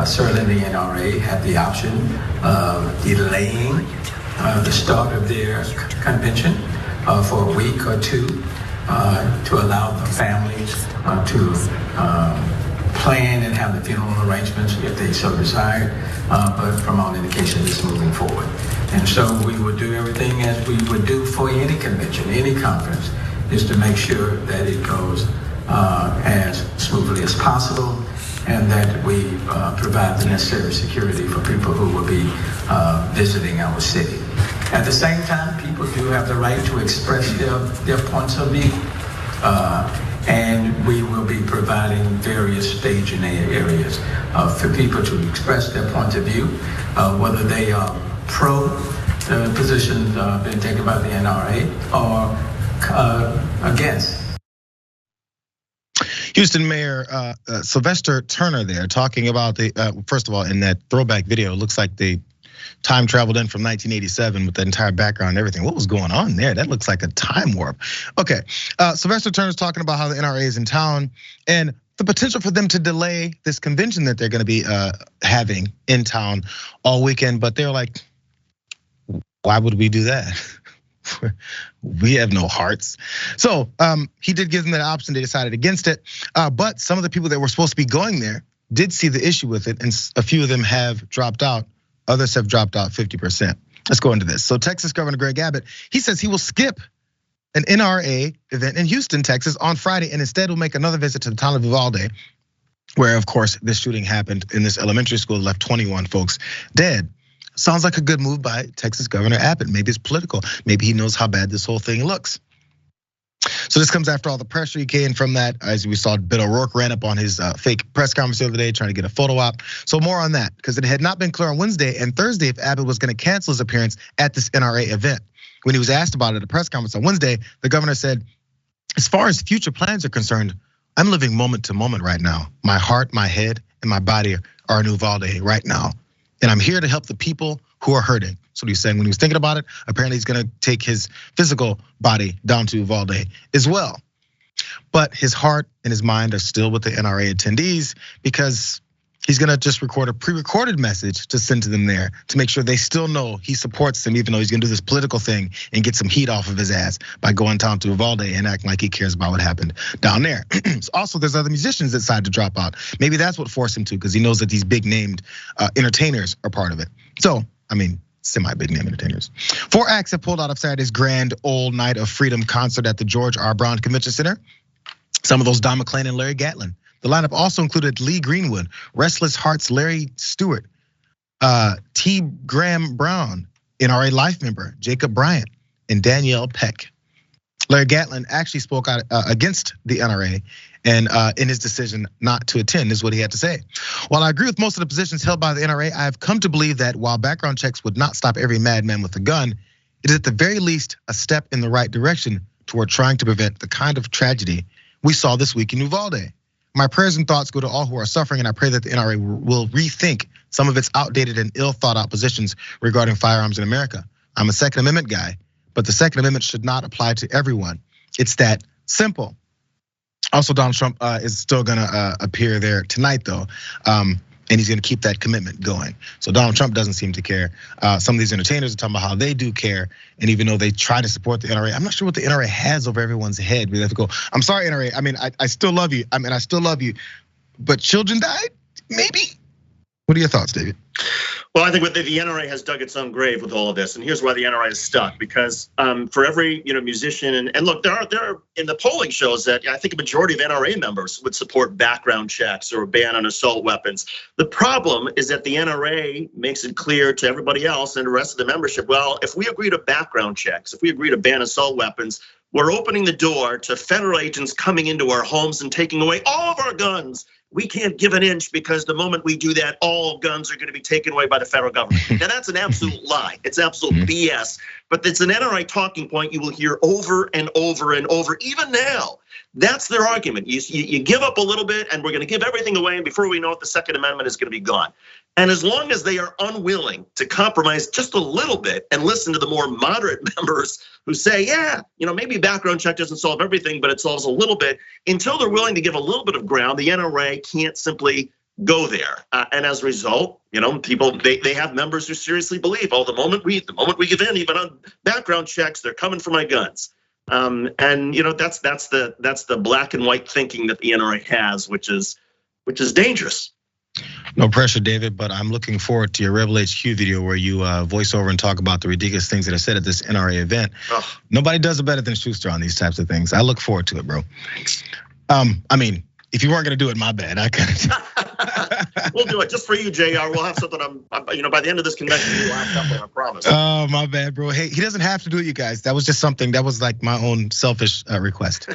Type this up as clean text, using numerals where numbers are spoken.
certainly the NRA had the option of delaying the start of their convention for a week or two to allow the families to plan and have the funeral arrangements if they so desired, but from all indications it's moving forward. And so we would do everything as we would do for any convention, any conference, is to make sure that it goes as smoothly as possible and that we provide the necessary security for people who will be visiting our city. At the same time, people do have the right to express their points of view. And we will be providing various staging areas for people to express their point of view, whether they are pro the position being taken by the NRA or against. Houston Mayor Sylvester Turner there talking about the, first of all, in that throwback video, it looks like they time traveled in from 1987 with the entire background and everything. What was going on there? That looks like a time warp. Okay, Sylvester Turner's talking about how the NRA is in town and the potential for them to delay this convention that they're gonna be having in town all weekend. But they're like, why would we do that? We have no hearts. So he did give them that option. They decided against it. But some of the people that were supposed to be going there did see the issue with it, and a few of them have dropped out. Others have dropped out 50%. Let's go into this. So Texas Governor Greg Abbott, he says he will skip an NRA event in Houston, Texas on Friday, and instead will make another visit to the town of Uvalde, where of course this shooting happened in this elementary school, left 21 folks dead. Sounds like a good move by Texas Governor Abbott. Maybe it's political. Maybe he knows how bad this whole thing looks. So this comes after all the pressure he gained from that. As we saw, Beto O'Rourke ran up on his fake press conference the other day trying to get a photo op. So more on that, because it had not been clear on Wednesday and Thursday if Abbott was gonna cancel his appearance at this NRA event. When he was asked about it at a press conference on Wednesday, the governor said, as far as future plans are concerned, I'm living moment to moment right now. My heart, my head, and my body are in Uvalde right now. And I'm here to help the people who are hurting. So he's saying when he was thinking about it, apparently he's gonna take his physical body down to Uvalde as well. But his heart and his mind are still with the NRA attendees because he's gonna just record a pre-recorded message to send to them there to make sure they still know he supports them, even though he's gonna do this political thing and get some heat off of his ass by going down to Uvalde and acting like he cares about what happened down there. Also, there's other musicians that decided to drop out. Maybe that's what forced him to, because he knows that these big named entertainers are part of it. So, I mean, semi-big name entertainers. 4 acts have pulled out of Saturday's Grand Old Night of Freedom concert at the George R. Brown Convention Center. Some of those Don McClain and Larry Gatlin. The lineup also included Lee Greenwood, Restless Hearts Larry Stewart, T. Graham Brown, NRA Life member Jacob Bryant, and Danielle Peck. Larry Gatlin actually spoke out against the NRA and in his decision not to attend, is what he had to say. While I agree with most of the positions held by the NRA, I have come to believe that while background checks would not stop every madman with a gun, it is at the very least a step in the right direction toward trying to prevent the kind of tragedy we saw this week in Uvalde. My prayers and thoughts go to all who are suffering, and I pray that the NRA will rethink some of its outdated and ill thought out positions regarding firearms in America. I'm a Second Amendment guy, but the Second Amendment should not apply to everyone. It's that simple. Also, Donald Trump is still gonna appear there tonight though. And he's gonna keep that commitment going. So Donald Trump doesn't seem to care. Some of these entertainers are talking about how they do care. And even though they try to support the NRA, I'm not sure what the NRA has over everyone's head. We have to go, I'm sorry, NRA, I mean, I still love you. I mean, I still love you, but children died, maybe? What are your thoughts, David? Well, I think what the NRA has dug its own grave with all of this, and here's why the NRA is stuck. Because for every musician, and look, there are in the polling shows that I think a majority of NRA members would support background checks or a ban on assault weapons. The problem is that the NRA makes it clear to everybody else and the rest of the membership, well, if we agree to background checks, if we agree to ban assault weapons, we're opening the door to federal agents coming into our homes and taking away all of our guns. We can't give an inch because the moment we do that, all guns are gonna be taken away by the federal government. Now that's an absolute lie, it's absolute BS, but it's an NRA talking point you will hear over and over and over, even now. That's their argument. You give up a little bit and we're gonna give everything away, and before we know it, the Second Amendment is gonna be gone. And as long as they are unwilling to compromise just a little bit and listen to the more moderate members who say, yeah, maybe background check doesn't solve everything, but it solves a little bit. Until they're willing to give a little bit of ground, the NRA can't simply go there. And as a result, people, they have members who seriously believe, the moment we give in, even on background checks, they're coming for my guns. And that's the black and white thinking that the NRA has, which is dangerous. No pressure, David, but I'm looking forward to your Rebel HQ video where you voice over and talk about the ridiculous things that are said at this NRA event. Nobody does it better than Schuster on these types of things. I look forward to it, bro. I mean, if you weren't gonna do it, my bad. I couldn't. We'll do it just for you, JR. We'll have something. By the end of this convention, we'll have something. I promise. Oh, my bad, bro. Hey, he doesn't have to do it, you guys. That was just something that was like my own selfish request.